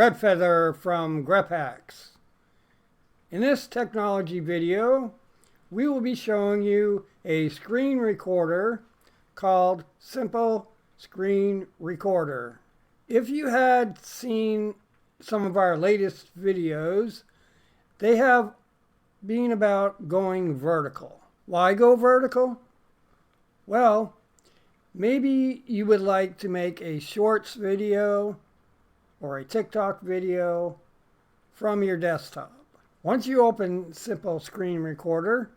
Red Feather from GrepHacks. In this technology video, we will be showing you a screen recorder called Simple Screen Recorder. If you had seen some of our latest videos, they have been about going vertical. Why go vertical? Well, maybe you would like to make a shorts video or a TikTok video from your desktop. Once you open Simple Screen Recorder,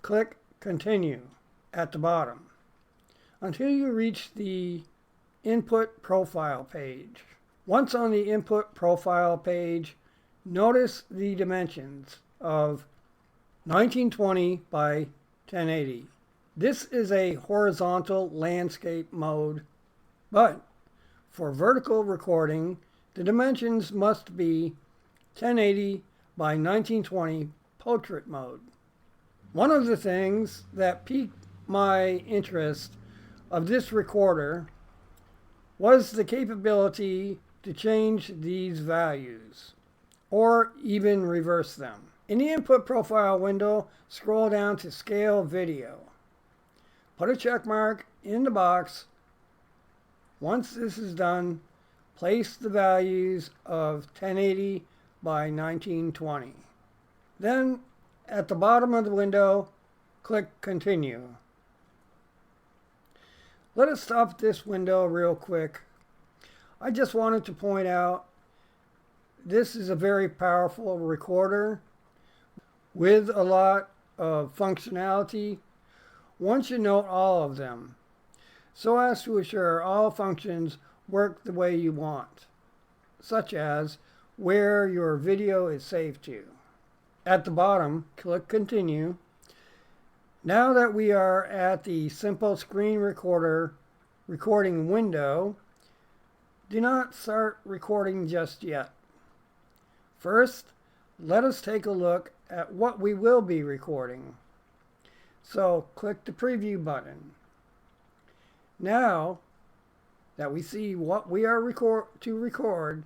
click Continue at the bottom until you reach the Input Profile page. Once on the Input Profile page, notice the dimensions of 1920 by 1080. This is a horizontal landscape mode, but for vertical recording, the dimensions must be 1080 by 1920 portrait mode. One of the things that piqued my interest of this recorder was the capability to change these values, or even reverse them. In the Input Profile window, scroll down to Scale Video. Put a check mark in the box. Once this is done, place the values of 1080 by 1920. Then, at the bottom of the window, click Continue. Let us stop this window real quick. I just wanted to point out this is a very powerful recorder with a lot of functionality. Once you note all of them, so as to assure all functions work the way you want, such as where your video is saved to. At the bottom, click Continue. Now that we are at the Simple Screen Recorder recording window, do not start recording just yet. First, let us take a look at what we will be recording. So click the Preview button. Now that we see what we are to record,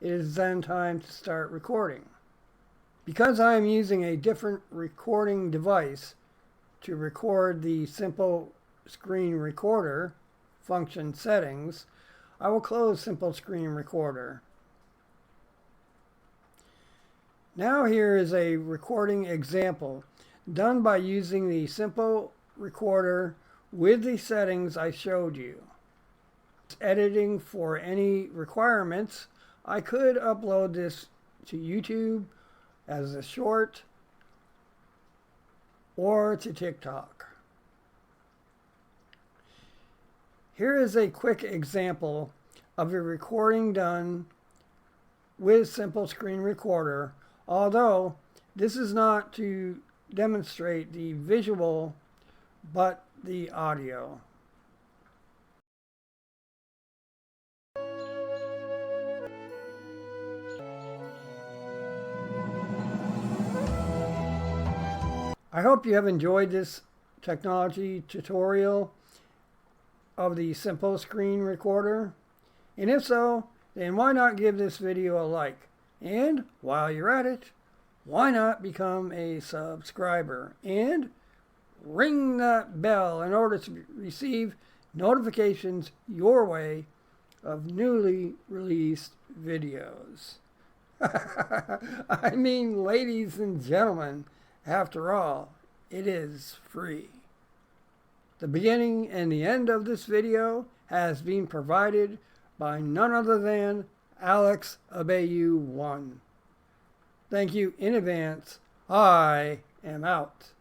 it is then time to start recording. Because I am using a different recording device to record the Simple Screen Recorder function settings, I will close Simple Screen Recorder. Now here is a recording example done by using the Simple Recorder with the settings I showed you. Editing for any requirements, I could upload this to YouTube as a short or to TikTok. Here is a quick example of a recording done with Simple Screen Recorder, although this is not to demonstrate the visual but the audio. I hope you have enjoyed this technology tutorial of the Simple Screen Recorder. And if so, then why not give this video a like? And while you're at it, why not become a subscriber? And ring that bell in order to receive notifications your way of newly released videos. I mean, ladies and gentlemen, after all, it is free. The beginning and the end of this video has been provided by none other than Alex Abayu 1. Thank you in advance. I am out.